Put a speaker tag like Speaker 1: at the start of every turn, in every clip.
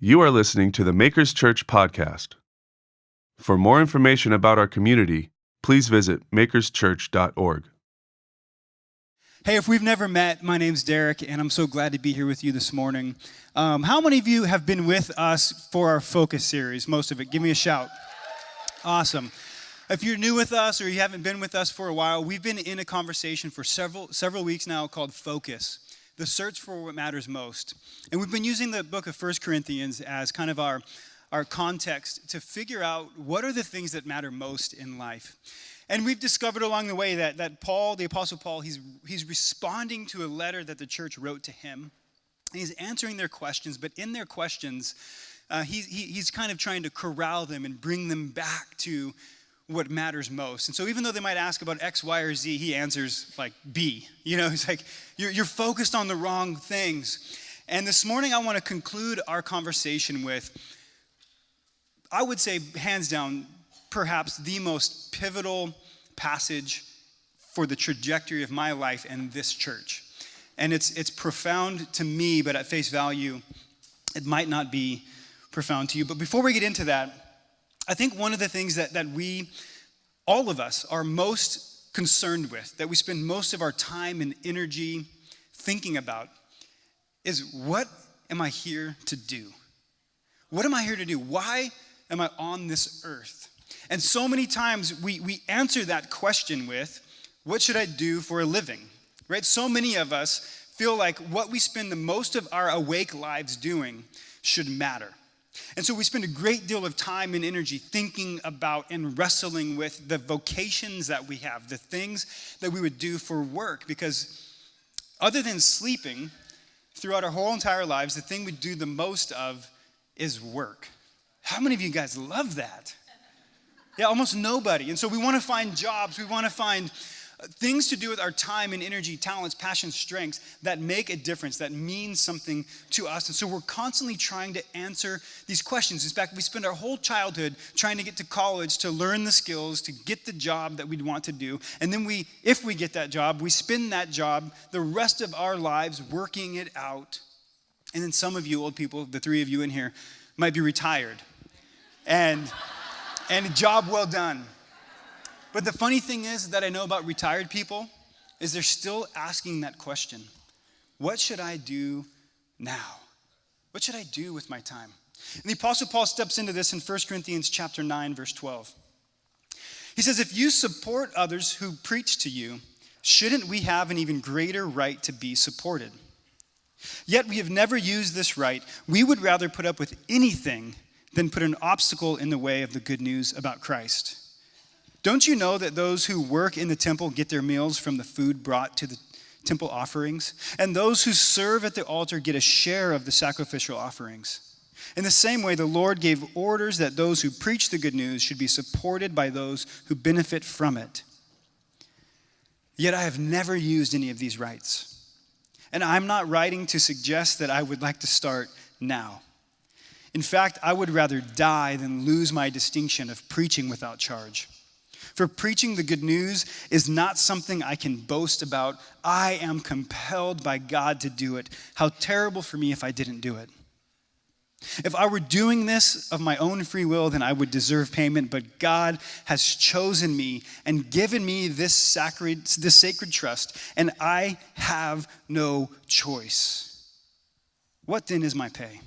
Speaker 1: You are listening to the Makers Church podcast. For more information about our community, please visit makerschurch.org.
Speaker 2: Hey, if we've never met, my name's Derek, and I'm so glad to be here with you this morning. How many of you have been with us for our Focus series? Most of it. Give me a shout. Awesome. If you're new with us or you haven't been with us for a while, we've been in a conversation for several weeks now called Focus, the search for what matters most. And we've been using the book of 1 Corinthians as kind of our context to figure out what are the things that matter most in life. And we've discovered along the way that Paul, the Apostle Paul, he's responding to a letter that the church wrote to him. And he's answering their questions, but in their questions, he's kind of trying to corral them and bring them back to what matters most. And so even though they might ask about X, Y, or Z, he answers like B. You know, he's like, you're focused on the wrong things. And this morning I want to conclude our conversation with, I would say, hands down, perhaps the most pivotal passage for the trajectory of my life and this church. And it's profound to me, but at face value, it might not be profound to you. But before we get into that, I think one of the things that we, all of us, are most concerned with, that we spend most of our time and energy thinking about, is what am I here to do? What am I here to do? Why am I on this earth? And so many times we answer that question with, what should I do for a living? Right? So many of us feel like what we spend the most of our awake lives doing should matter. And so we spend a great deal of time and energy thinking about and wrestling with the vocations that we have, the things that we would do for work. Because other than sleeping, throughout our whole entire lives, the thing we do the most of is work. How many of you guys love that? Yeah, almost nobody. And so we want to find jobs, we want to find things to do with our time and energy, talents, passions, strengths that make a difference, that mean something to us. And so we're constantly trying to answer these questions. In fact, we spend our whole childhood trying to get to college, to learn the skills, to get the job that we'd want to do. And then if we get that job, we spend that job the rest of our lives working it out. And then some of you old people, the three of you in here, might be retired. And a job well done. But the funny thing is that I know about retired people is they're still asking that question. What should I do now? What should I do with my time? And the Apostle Paul steps into this in 1 Corinthians chapter 9, verse 12. He says, if you support others who preach to you, shouldn't we have an even greater right to be supported? Yet we have never used this right. We would rather put up with anything than put an obstacle in the way of the good news about Christ. Don't you know that those who work in the temple get their meals from the food brought to the temple offerings? And those who serve at the altar get a share of the sacrificial offerings. In the same way, the Lord gave orders that those who preach the good news should be supported by those who benefit from it. Yet I have never used any of these rights. And I'm not writing to suggest that I would like to start now. In fact, I would rather die than lose my distinction of preaching without charge. For preaching the good news is not something I can boast about. I am compelled by God to do it. How terrible for me if I didn't do it. If I were doing this of my own free will, then I would deserve payment. But God has chosen me and given me this sacred trust, and I have no choice. What then is my pay?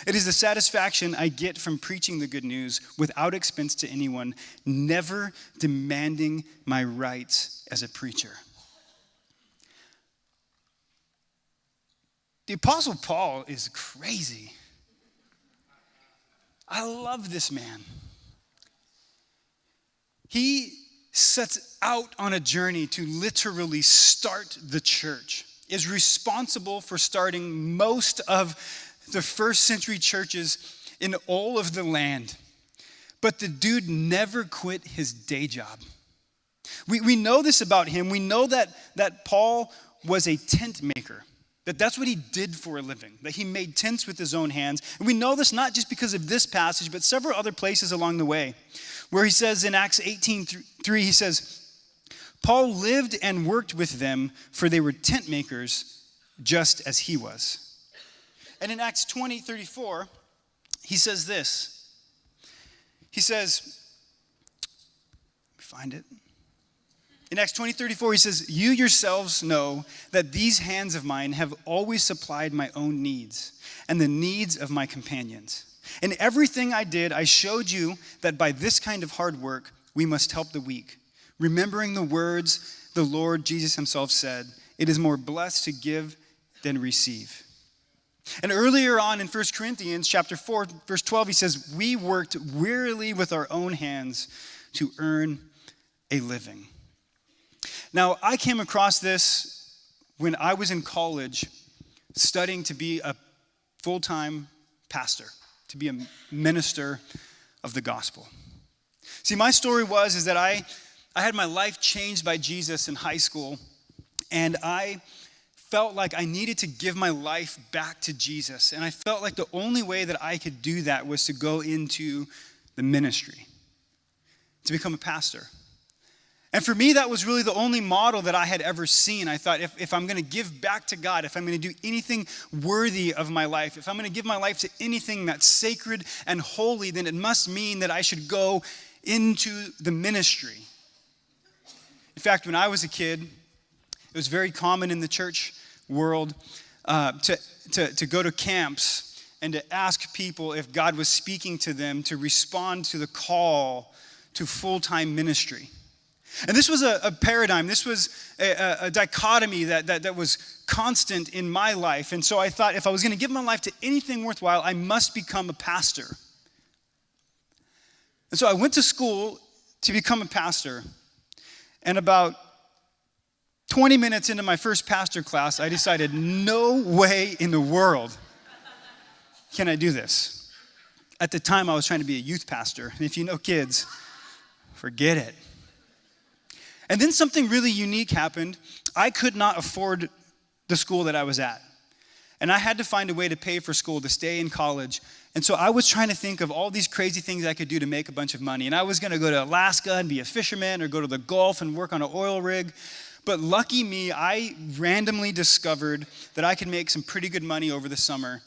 Speaker 2: It is the satisfaction I get from preaching the good news without expense to anyone, never demanding my rights as a preacher. The Apostle Paul is crazy. I love this man. He sets out on a journey to literally start the church, is responsible for starting most of the first century churches in all of the land. But the dude never quit his day job. We know this about him. We know that Paul was a tent maker, that's what he did for a living, that he made tents with his own hands. And we know this not just because of this passage, but several other places along the way, where he says in Acts 18:3, he says, Paul lived and worked with them, for they were tent makers just as he was. And in Acts 20:34, he says this. He says, let me find it. In Acts 20:34, he says, "You yourselves know that these hands of mine have always supplied my own needs and the needs of my companions. In everything I did, I showed you that by this kind of hard work, we must help the weak, remembering the words the Lord Jesus himself said, 'It is more blessed to give than receive.'" And earlier on in 1 Corinthians chapter 4, verse 12, he says, "We worked wearily with our own hands to earn a living." Now, I came across this when I was in college studying to be a full-time pastor, to be a minister of the gospel. See, my story is that I had my life changed by Jesus in high school, and I felt like I needed to give my life back to Jesus. And I felt like the only way that I could do that was to go into the ministry, to become a pastor. And for me, that was really the only model that I had ever seen. I thought, if I'm going to give back to God, if I'm going to do anything worthy of my life, if I'm going to give my life to anything that's sacred and holy, then it must mean that I should go into the ministry. In fact, when I was a kid, it was very common in the church world to go to camps and to ask people if God was speaking to them to respond to the call to full-time ministry. And this was a paradigm. This was a dichotomy that was constant in my life. And so I thought, if I was going to give my life to anything worthwhile, I must become a pastor. And so I went to school to become a pastor. And about 20 minutes into my first pastor class, I decided, no way in the world can I do this. At the time, I was trying to be a youth pastor. And if you know kids, forget it. And then something really unique happened. I could not afford the school that I was at. And I had to find a way to pay for school, to stay in college. And so I was trying to think of all these crazy things I could do to make a bunch of money. And I was going to go to Alaska and be a fisherman, or go to the Gulf and work on an oil rig. But lucky me, I randomly discovered that I could make some pretty good money over the summer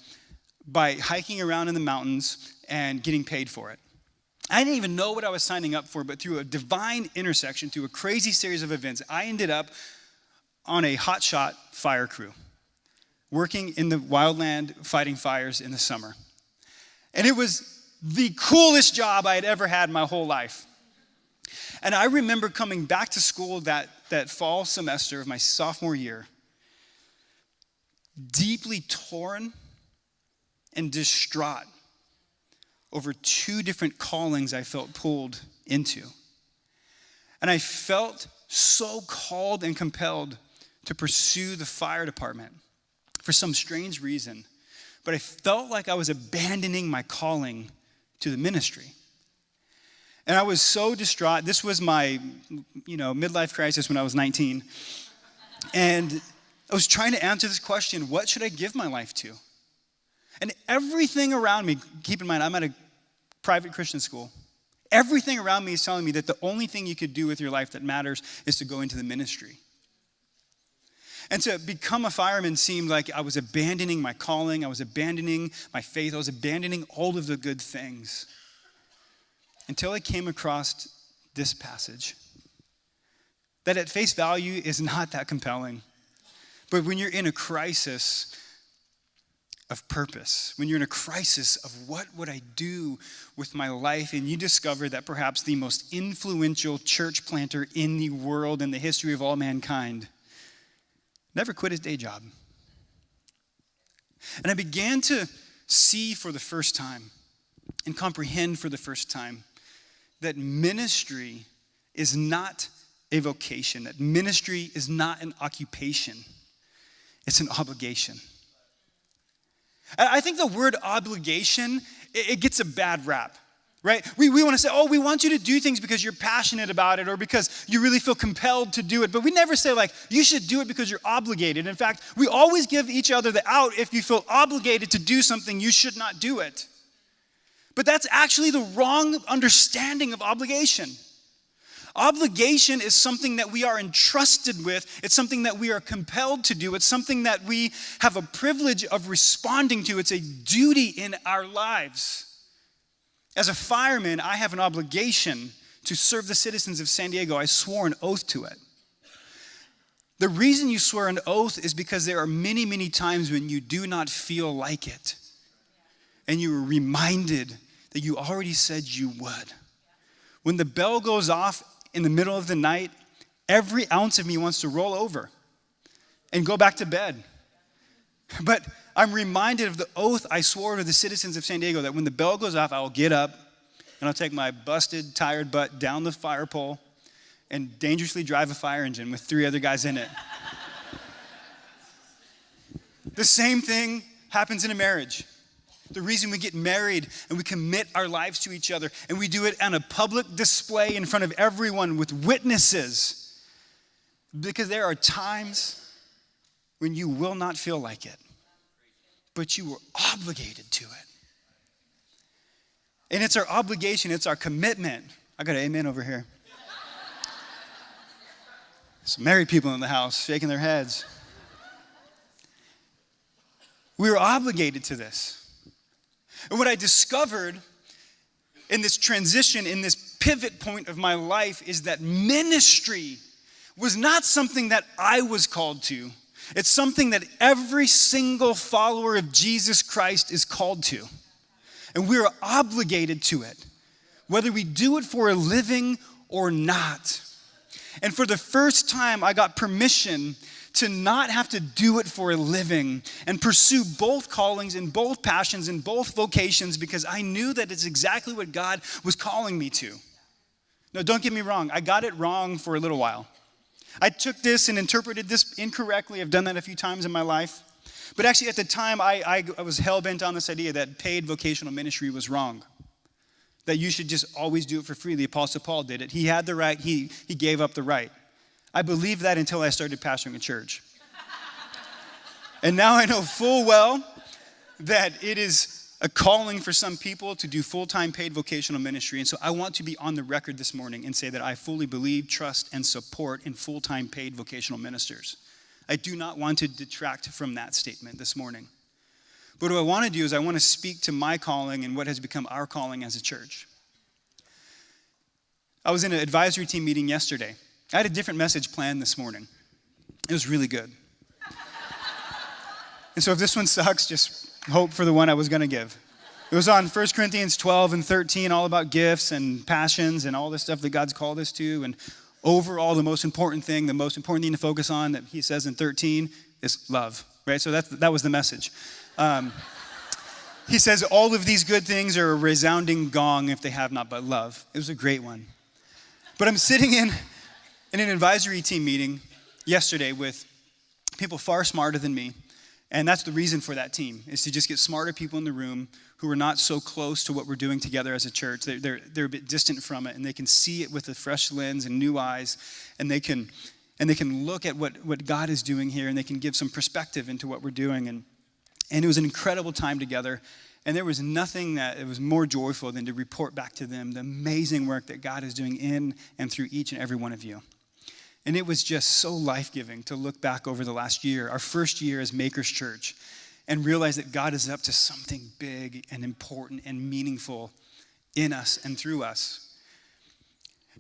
Speaker 2: by hiking around in the mountains and getting paid for it. I didn't even know what I was signing up for, but through a divine intersection, through a crazy series of events, I ended up on a hotshot fire crew, working in the wildland, fighting fires in the summer. And it was the coolest job I had ever had in my whole life. And I remember coming back to school that fall semester of my sophomore year, deeply torn and distraught over two different callings I felt pulled into. And I felt so called and compelled to pursue the fire department for some strange reason. But I felt like I was abandoning my calling to the ministry. And I was so distraught. This was my, midlife crisis when I was 19. And I was trying to answer this question, what should I give my life to? And everything around me, keep in mind, I'm at a private Christian school. Everything around me is telling me that the only thing you could do with your life that matters is to go into the ministry. And to become a fireman seemed like I was abandoning my calling, I was abandoning my faith, I was abandoning all of the good things. Until I came across this passage that at face value is not that compelling. But when you're in a crisis of purpose, when you're in a crisis of what would I do with my life, and you discover that perhaps the most influential church planter in the world, in the history of all mankind, never quit his day job. And I began to see for the first time and comprehend for the first time that ministry is not a vocation, that ministry is not an occupation, it's an obligation. I think the word obligation, it gets a bad rap, right? We want to say, we want you to do things because you're passionate about it or because you really feel compelled to do it. But we never say, you should do it because you're obligated. In fact, we always give each other the out. If you feel obligated to do something, you should not do it. But that's actually the wrong understanding of obligation. Obligation is something that we are entrusted with. It's something that we are compelled to do. It's something that we have a privilege of responding to. It's a duty in our lives. As a fireman, I have an obligation to serve the citizens of San Diego. I swore an oath to it. The reason you swear an oath is because there are many, many times when you do not feel like it. And you are reminded that you already said you would. When the bell goes off in the middle of the night, every ounce of me wants to roll over and go back to bed. But I'm reminded of the oath I swore to the citizens of San Diego that when the bell goes off, I will get up and I'll take my busted, tired butt down the fire pole and dangerously drive a fire engine with 3 other guys in it. The same thing happens in a marriage. The reason we get married and we commit our lives to each other and we do it on a public display in front of everyone with witnesses, because there are times when you will not feel like it, but you were obligated to it. And it's our obligation, it's our commitment. I got an amen over here. Some married people in the house shaking their heads. We were obligated to this. And what I discovered in this transition, in this pivot point of my life, is that ministry was not something that I was called to. It's something that every single follower of Jesus Christ is called to. And we're obligated to it, whether we do it for a living or not. And for the first time, I got permission to not have to do it for a living and pursue both callings and both passions and both vocations, because I knew that it's exactly what God was calling me to. No, don't get me wrong. I got it wrong for a little while. I took this and interpreted this incorrectly. I've done that a few times in my life. But actually at the time, I was hell-bent on this idea that paid vocational ministry was wrong, that you should just always do it for free. The Apostle Paul did it. He had the right. He gave up the right. I believed that until I started pastoring a church. And now I know full well that it is a calling for some people to do full-time paid vocational ministry. And so I want to be on the record this morning and say that I fully believe, trust, and support in full-time paid vocational ministers. I do not want to detract from that statement this morning. But what I want to do is I want to speak to my calling and what has become our calling as a church. I was in an advisory team meeting yesterday. I had a different message planned this morning. It was really good. And so if this one sucks, just hope for the one I was going to give. It was on 1 Corinthians 12 and 13, all about gifts and passions and all this stuff that God's called us to. And overall, the most important thing to focus on that he says in 13 is love, right? So that was the message. He says, all of these good things are a resounding gong if they have not but love. It was a great one. But I'm sitting in an advisory team meeting yesterday with people far smarter than me. And that's the reason for that team, is to just get smarter people in the room who are not so close to what we're doing together as a church. They're a bit distant from it, and they can see it with a fresh lens and new eyes, and they can look at what God is doing here, and they can give some perspective into what we're doing. And it was an incredible time together, and there was nothing that it was more joyful than to report back to them the amazing work that God is doing in and through each and every one of you. And it was just so life-giving to look back over the last year, our first year as Makers Church, and realize that God is up to something big and important and meaningful in us and through us.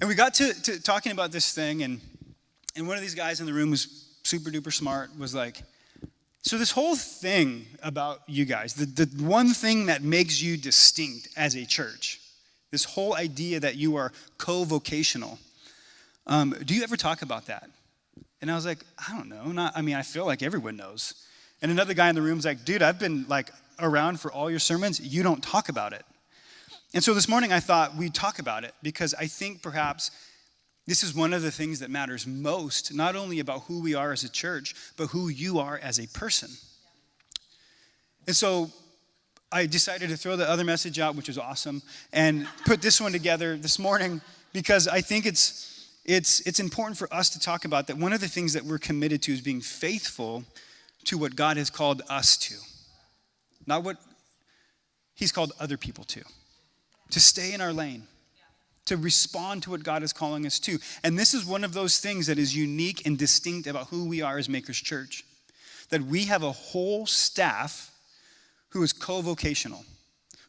Speaker 2: And we got to talking about this thing, and one of these guys in the room who's super duper smart was like, so this whole thing about you guys, the one thing that makes you distinct as a church, this whole idea that you are co-vocational, do you ever talk about that? And I was like, I don't know. I feel like everyone knows. And another guy in the room was like, dude, I've been like around for all your sermons. You don't talk about it. And so this morning I thought we'd talk about it, because I think perhaps this is one of the things that matters most, not only about who we are as a church, but who you are as a person. And so I decided to throw the other message out, which is awesome, and put this one together this morning, because I think it's important for us to talk about that. One of the things that we're committed to is being faithful to what God has called us to, not what he's called other people to stay in our lane, to respond to what God is calling us to. And this is one of those things that is unique and distinct about who we are as Makers Church, that we have a whole staff who is co-vocational,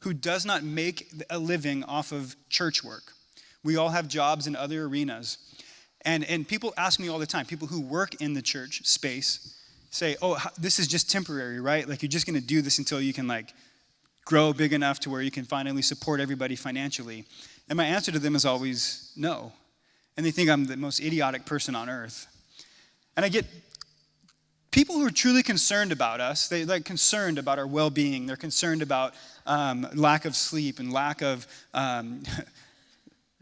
Speaker 2: who does not make a living off of church work. We all have jobs in other arenas. And people ask me all the time, people who work in the church space say, oh, this is just temporary, right? Like, you're just going to do this until you can, like, grow big enough to where you can finally support everybody financially. And my answer to them is always no. And they think I'm the most idiotic person on earth. And I get people who are truly concerned about us. They're like concerned about our well-being. They're concerned about lack of sleep and lack of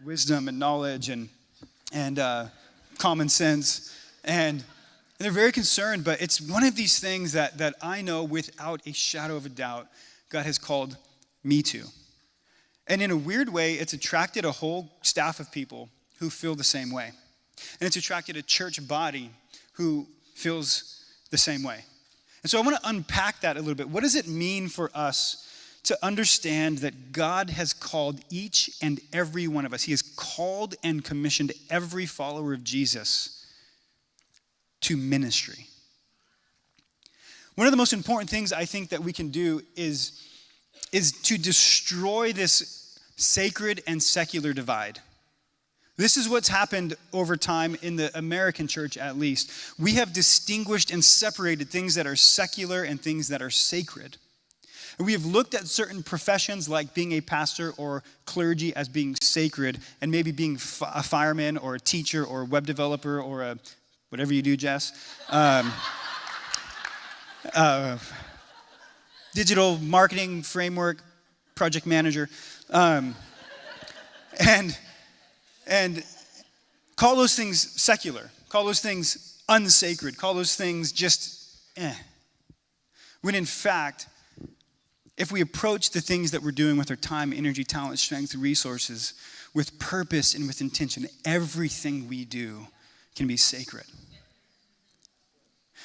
Speaker 2: wisdom and knowledge and common sense. And they're very concerned, but it's one of these things that I know without a shadow of a doubt God has called me to. And in a weird way, it's attracted a whole staff of people who feel the same way. And it's attracted a church body who feels the same way. And so I want to unpack that a little bit. What does it mean for us to understand that God has called each and every one of us? He has called and commissioned every follower of Jesus to ministry. One of the most important things I think that we can do is to destroy this sacred and secular divide. This is what's happened over time in the American church, at least. We have distinguished and separated things that are secular and things that are sacred. And we have looked at certain professions like being a pastor or clergy as being sacred, and maybe being a fireman or a teacher or a web developer or a whatever you do, Jess. Digital marketing framework, project manager. And call those things secular. Call those things unsacred. Call those things just When in fact, if we approach the things that we're doing with our time, energy, talent, strength, resources, with purpose and with intention, everything we do can be sacred.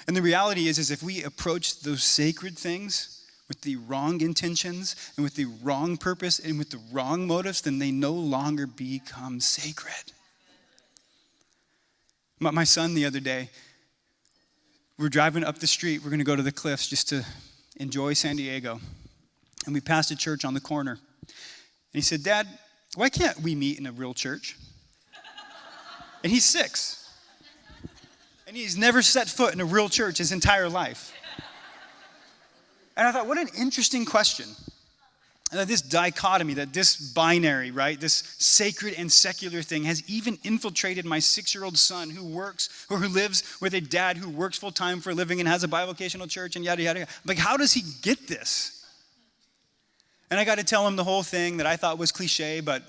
Speaker 2: And the reality is if we approach those sacred things with the wrong intentions and with the wrong purpose and with the wrong motives, then they no longer become sacred. My son the other day, we're driving up the street. We're going to go to the cliffs just to enjoy San Diego. And we passed a church on the corner. And he said, Dad, why can't we meet in a real church? And he's 6. And he's never set foot in a real church his entire life. And I thought, what an interesting question. And that this dichotomy, that this binary, right, this sacred and secular thing has even infiltrated my 6-year-old son who works, or who lives with a dad who works full-time for a living and has a bivocational church and yada, yada, yada. Like, how does he get this? And I got to tell him the whole thing that I thought was cliche, but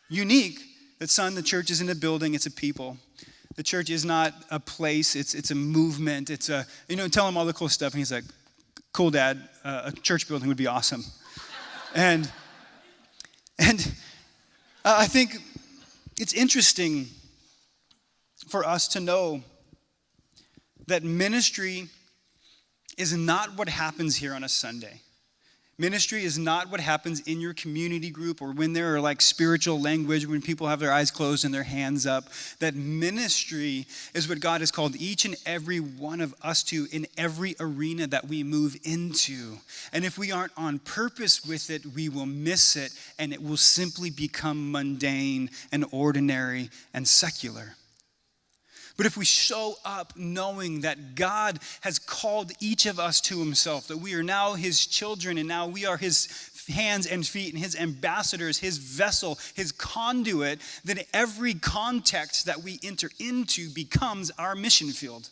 Speaker 2: unique, that son, the church isn't a building, it's a people. The church is not a place, it's a movement, it's a, tell him all the cool stuff. And he's like, cool, Dad, a church building would be awesome. And I think it's interesting for us to know that ministry is not what happens here on a Sunday. Ministry is not what happens in your community group or when there are like spiritual language, when people have their eyes closed and their hands up. That ministry is what God has called each and every one of us to in every arena that we move into. And if we aren't on purpose with it, we will miss it and it will simply become mundane and ordinary and secular. But if we show up knowing that God has called each of us to himself, that we are now his children and now we are his hands and feet and his ambassadors, his vessel, his conduit, then every context that we enter into becomes our mission field.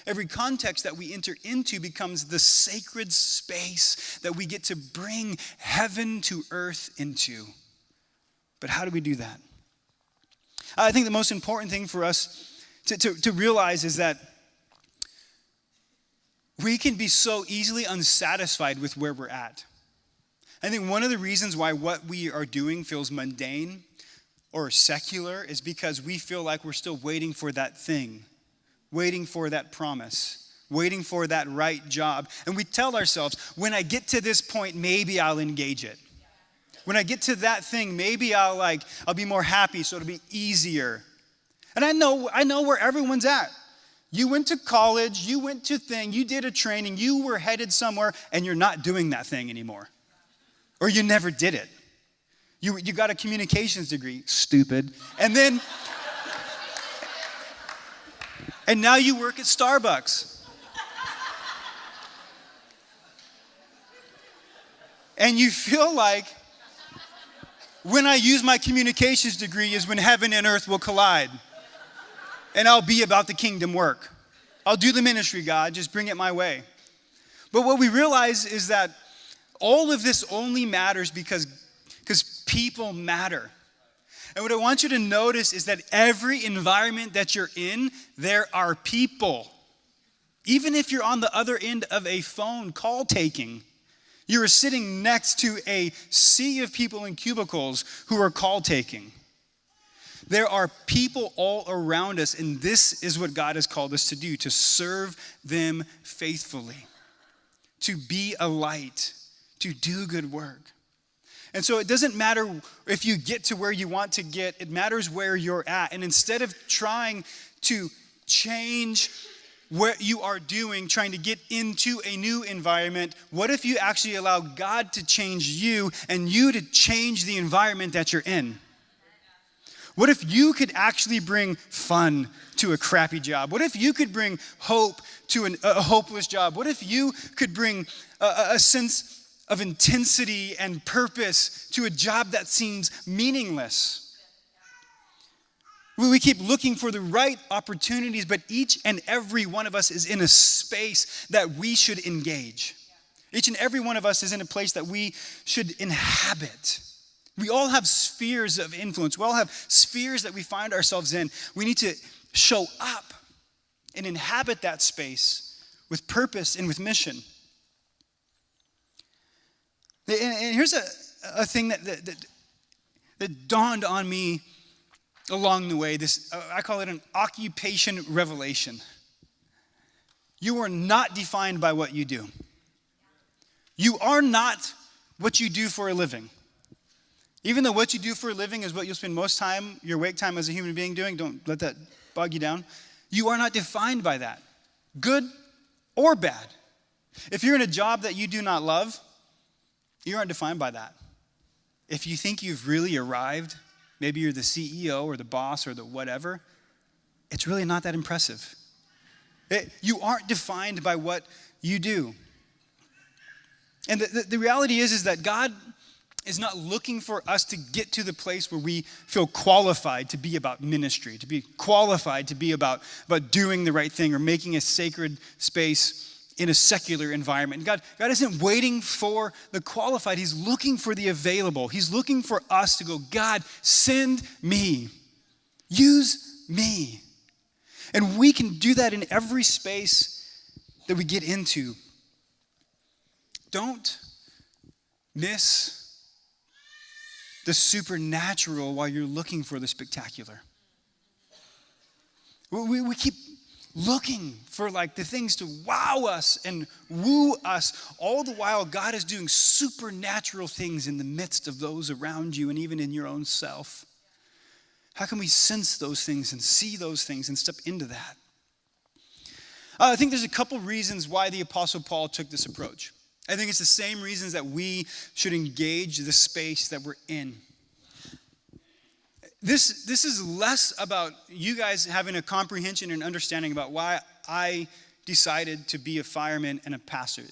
Speaker 2: Every context that we enter into becomes the sacred space that we get to bring heaven to earth into. But how do we do that? I think the most important thing for us to realize is that we can be so easily unsatisfied with where we're at. I think one of the reasons why what we are doing feels mundane or secular is because we feel like we're still waiting for that thing, waiting for that promise, waiting for that right job. And we tell ourselves, when I get to this point, maybe I'll engage it. When I get to that thing, maybe I'll be more happy, so it'll be easier. And I know where everyone's at. You went to college, you went to you did a training, you were headed somewhere, and you're not doing that thing anymore. Or you never did it. You got a communications degree, stupid. And now you work at Starbucks. And you feel like when I use my communications degree is when heaven and earth will collide. And I'll be about the kingdom work. I'll do the ministry, God, just bring it my way. But what we realize is that all of this only matters because people matter. And what I want you to notice is that every environment that you're in, there are people. Even if you're on the other end of a phone call taking, you are sitting next to a sea of people in cubicles who are call taking. There are people all around us, and this is what God has called us to do, to serve them faithfully, to be a light, to do good work. And so it doesn't matter if you get to where you want to get, it matters where you're at. And instead of trying to change what you are doing, trying to get into a new environment, what if you actually allow God to change you and you to change the environment that you're in? What if you could actually bring fun to a crappy job? What if you could bring hope to a hopeless job? What if you could bring a sense of intensity and purpose to a job that seems meaningless? We keep looking for the right opportunities, but each and every one of us is in a space that we should engage. Each and every one of us is in a place that we should inhabit. We all have spheres of influence. We all have spheres that we find ourselves in. We need to show up and inhabit that space with purpose and with mission. And here's a thing that dawned on me along the way. I call it an occupation revelation. You are not defined by what you do. You are not what you do for a living. Even though what you do for a living is what you'll spend most time, your wake time as a human being doing, don't let that bog you down. You are not defined by that, good or bad. If you're in a job that you do not love, you aren't defined by that. If you think you've really arrived, maybe you're the CEO or the boss or the whatever, it's really not that impressive. You aren't defined by what you do. And the reality is that God is not looking for us to get to the place where we feel qualified to be about ministry, to be qualified to be about doing the right thing or making a sacred space in a secular environment. God isn't waiting for the qualified. He's looking for the available. He's looking for us to go, God, send me. Use me. And we can do that in every space that we get into. Don't miss the supernatural while you're looking for the spectacular. We keep looking for the things to wow us and woo us. All the while, God is doing supernatural things in the midst of those around you and even in your own self. How can we sense those things and see those things and step into that? I think there's a couple reasons why the Apostle Paul took this approach. I think it's the same reasons that we should engage the space that we're in. This is less about you guys having a comprehension and understanding about why I decided to be a fireman and a pastor,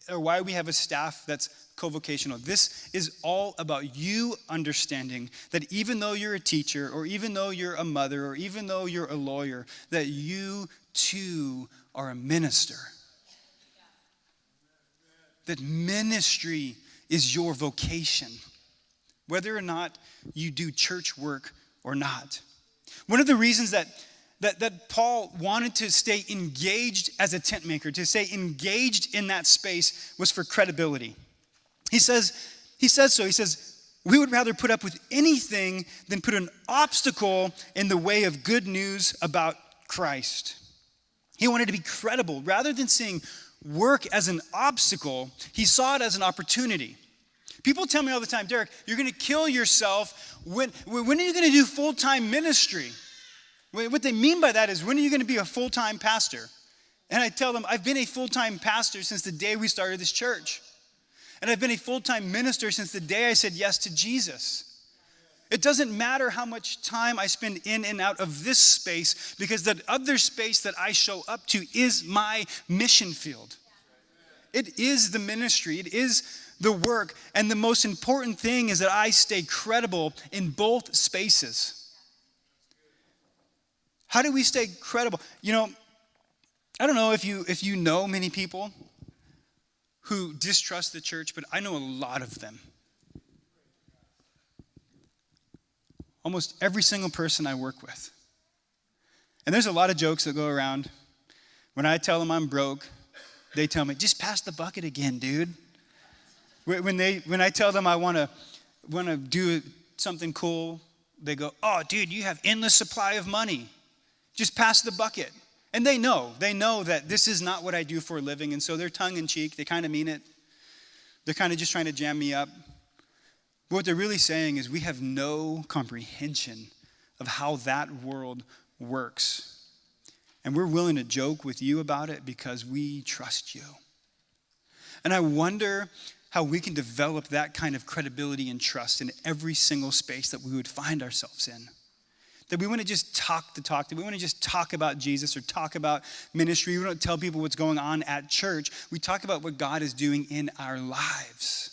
Speaker 2: or why we have a staff that's co-vocational. This is all about you understanding that even though you're a teacher, or even though you're a mother, or even though you're a lawyer, that you too are a minister. That ministry is your vocation, whether or not you do church work or not. One of the reasons that Paul wanted to stay engaged as a tent maker, to stay engaged in that space, was for credibility. He says so. He says, we would rather put up with anything than put an obstacle in the way of good news about Christ. He wanted to be credible. Rather than seeing work as an obstacle, he saw it as an opportunity. People tell me all the time, Derek, you're going to kill yourself. When are you going to do full-time ministry? What they mean by that is, when are you going to be a full-time pastor? And I tell them, I've been a full-time pastor since the day we started this church. And I've been a full-time minister since the day I said yes to Jesus. It doesn't matter how much time I spend in and out of this space, because that other space that I show up to is my mission field. It is the ministry. It is the work. And the most important thing is that I stay credible in both spaces. How do we stay credible? You know, I don't know if you know many people who distrust the church, but I know a lot of them. Almost every single person I work with. And there's a lot of jokes that go around. When I tell them I'm broke, they tell me, just pass the bucket again, dude. When I tell them I want to do something cool, they go, oh, dude, you have endless supply of money. Just pass the bucket. And they know that this is not what I do for a living, and so they're tongue-in-cheek. They kind of mean it. They're kind of just trying to jam me up. But what they're really saying is, we have no comprehension of how that world works. And we're willing to joke with you about it because we trust you. And I wonder how we can develop that kind of credibility and trust in every single space that we would find ourselves in. That we want to just talk the talk, that we want to just talk about Jesus or talk about ministry. We don't tell people what's going on at church. We talk about what God is doing in our lives,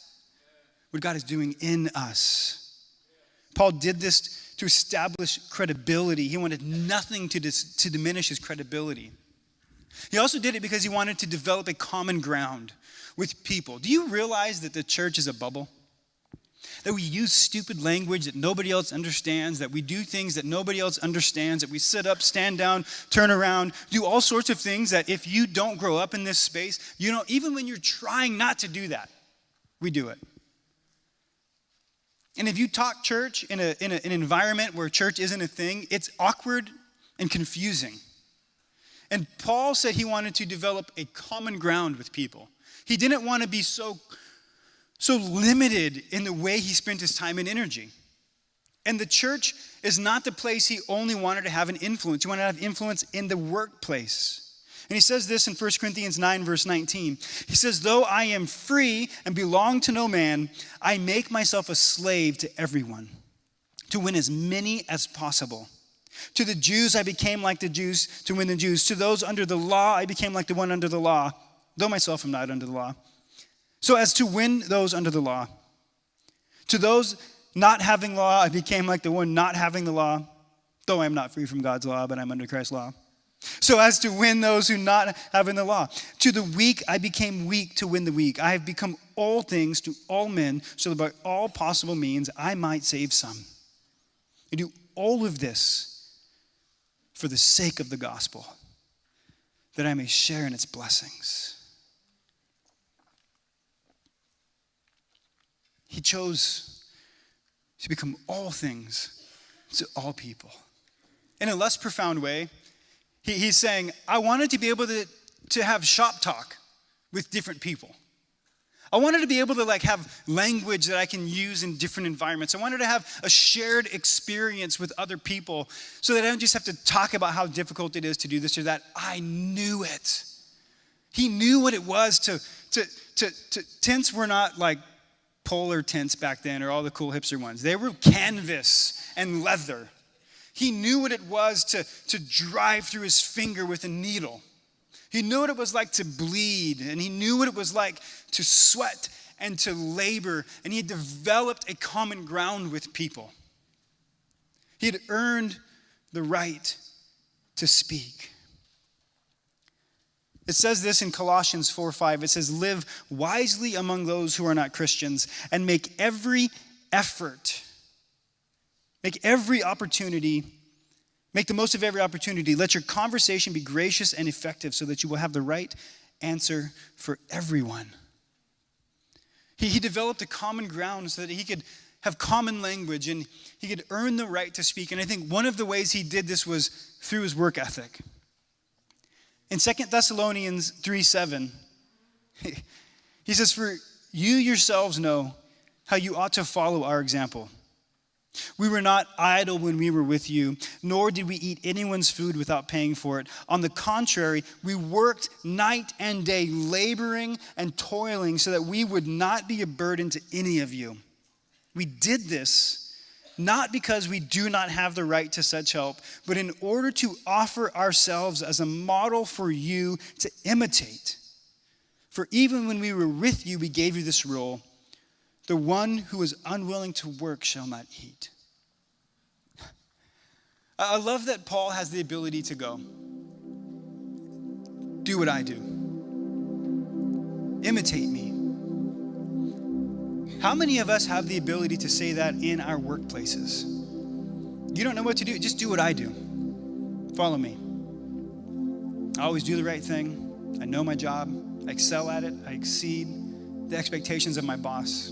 Speaker 2: what God is doing in us. Paul did this to establish credibility. He wanted nothing to diminish his credibility. He also did it because he wanted to develop a common ground with people. Do you realize that the church is a bubble? That we use stupid language that nobody else understands, that we do things that nobody else understands, that we sit up, stand down, turn around, do all sorts of things that if you don't grow up in this space, you know, even when you're trying not to do that, we do it. And if you talk church in an environment where church isn't a thing, it's awkward and confusing. And Paul said he wanted to develop a common ground with people. He didn't want to be so limited in the way he spent his time and energy. And the church is not the place he only wanted to have an influence. He wanted to have influence in the workplace. And he says this in 1 Corinthians 9, verse 19. He says, though I am free and belong to no man, I make myself a slave to everyone, to win as many as possible. To the Jews, I became like the Jews to win the Jews. To those under the law, I became like the one under the law, though myself am not under the law, so as to win those under the law. To those not having law, I became like the one not having the law, though I am not free from God's law, but I'm under Christ's law, so as to win those who not having the law. To the weak, I became weak to win the weak. I have become all things to all men, so that by all possible means I might save some. I do all of this for the sake of the gospel, that I may share in its blessings. He chose to become all things to all people. In a less profound way, he's saying, I wanted to be able to have shop talk with different people. I wanted to be able to have language that I can use in different environments. I wanted to have a shared experience with other people so that I don't just have to talk about how difficult it is to do this or that. I knew it. He knew what it was to tents were not like polar tents back then or all the cool hipster ones. They were canvas and leather. He knew what it was to drive through his finger with a needle. He knew what it was like to bleed, and he knew what it was like to sweat and to labor, and he had developed a common ground with people. He had earned the right to speak. It says this in Colossians 4:5. It says, live wisely among those who are not Christians, and make every effort, make the most of every opportunity. Let your conversation be gracious and effective so that you will have the right answer for everyone. He developed a common ground so that he could have common language and he could earn the right to speak. And I think one of the ways he did this was through his work ethic. In 2 Thessalonians 3:7, he says, for you yourselves know how you ought to follow our example. We were not idle when we were with you, nor did we eat anyone's food without paying for it. On the contrary, we worked night and day, laboring and toiling so that we would not be a burden to any of you. We did this not because we do not have the right to such help, but in order to offer ourselves as a model for you to imitate. For even when we were with you, we gave you this rule: the one who is unwilling to work shall not eat. I love that Paul has the ability to go, do what I do. Imitate me. How many of us have the ability to say that in our workplaces? You don't know what to do, just do what I do. Follow me. I always do the right thing. I know my job. I excel at it. I exceed the expectations of my boss.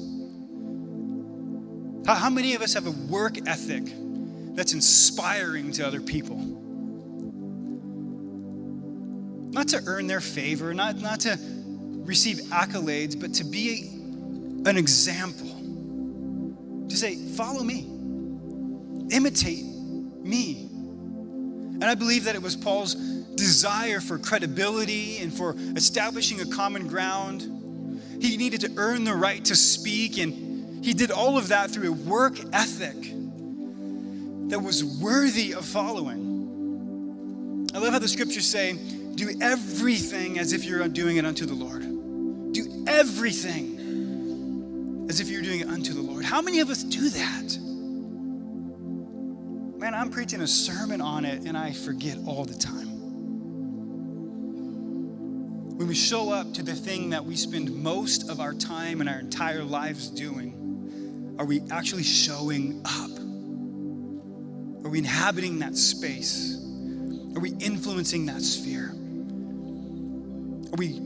Speaker 2: How many of us have a work ethic that's inspiring to other people? Not to earn their favor, not to receive accolades, but to be an example. To say, follow me, imitate me. And I believe that it was Paul's desire for credibility and for establishing a common ground. He needed to earn the right to speak, and he did all of that through a work ethic that was worthy of following. I love how the scriptures say, do everything as if you're doing it unto the Lord. Do everything as if you're doing it unto the Lord. How many of us do that? Man, I'm preaching a sermon on it and I forget all the time. When we show up to the thing that we spend most of our time and our entire lives doing, are we actually showing up? Are we inhabiting that space? Are we influencing that sphere? Are we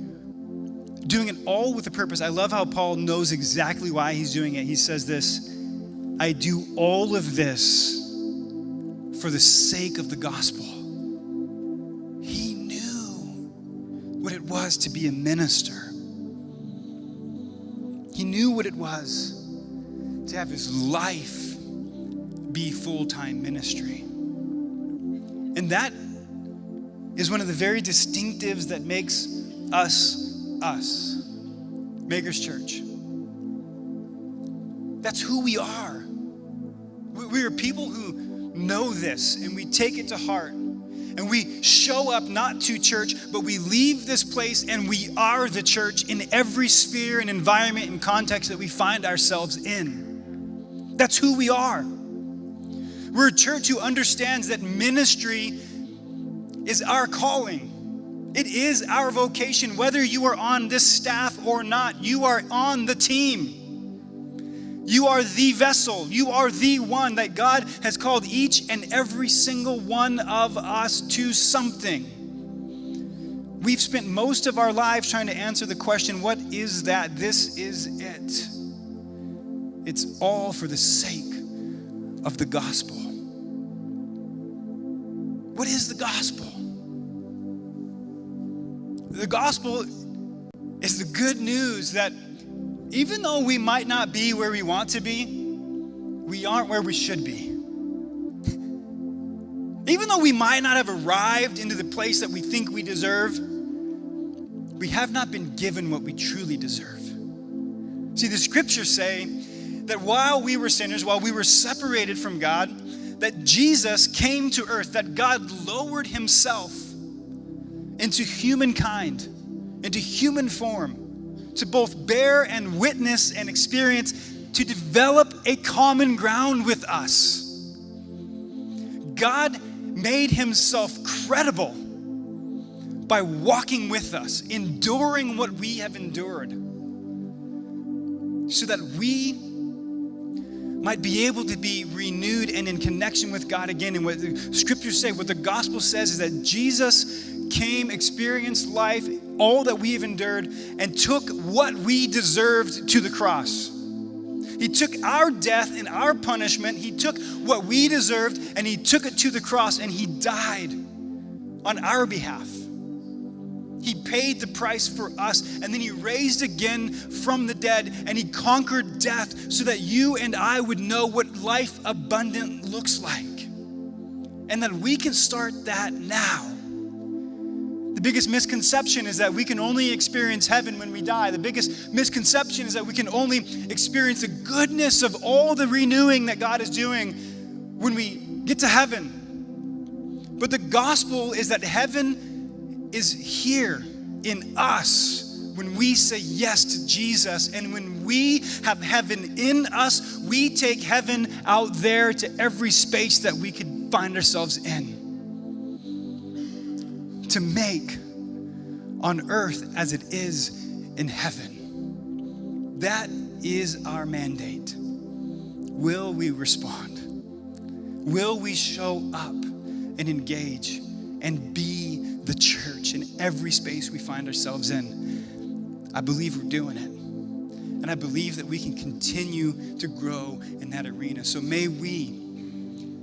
Speaker 2: doing it all with a purpose? I love how Paul knows exactly why he's doing it. He says this: I do all of this for the sake of the gospel. He knew what it was to be a minister. He knew what it was to have his life be full-time ministry. And that is one of the very distinctives that makes us, Makers Church. That's who we are. We are people who know this, and we take it to heart. And we show up not to church, but we leave this place and we are the church in every sphere and environment and context that we find ourselves in. That's who we are. We're a church who understands that ministry is our calling. It is our vocation. Whether you are on this staff or not, you are on the team. You are the vessel. You are the one that God has called each and every single one of us to something. We've spent most of our lives trying to answer the question, what is that? This is it. It's all for the sake of the gospel. What is the gospel? The gospel is the good news that even though we might not be where we want to be, we aren't where we should be. Even though we might not have arrived into the place that we think we deserve, we have not been given what we truly deserve. See, the scriptures say that while we were sinners, while we were separated from God, that Jesus came to earth, that God lowered himself into humankind, into human form, to both bear and witness and experience, to develop a common ground with us. God made himself credible by walking with us, enduring what we have endured, so that we might be able to be renewed and in connection with God again. And what the scriptures say, what the gospel says is that Jesus came, experienced life, all that we have endured, and took what we deserved to the cross. He took our death and our punishment. He took what we deserved and he took it to the cross, and he died on our behalf. He paid the price for us, and then he raised again from the dead, and he conquered death so that you and I would know what life abundant looks like. And that we can start that now. The biggest misconception is that we can only experience heaven when we die. The biggest misconception is that we can only experience the goodness of all the renewing that God is doing when we get to heaven. But the gospel is that heaven is here in us when we say yes to Jesus. And when we have heaven in us, we take heaven out there to every space that we could find ourselves in. To make on earth as it is in heaven. That is our mandate. Will we respond? Will we show up and engage and be the church in every space we find ourselves in? I believe we're doing it. And I believe that we can continue to grow in that arena. So may we,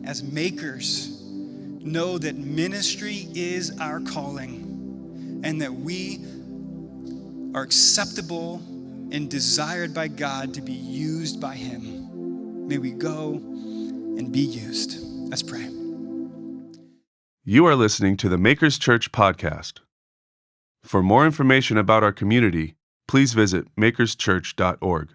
Speaker 2: as makers, know that ministry is our calling and that we are acceptable and desired by God to be used by him. May we go and be used. Let's pray.
Speaker 1: You are listening to the Makers Church podcast. For more information about our community, please visit makerschurch.org.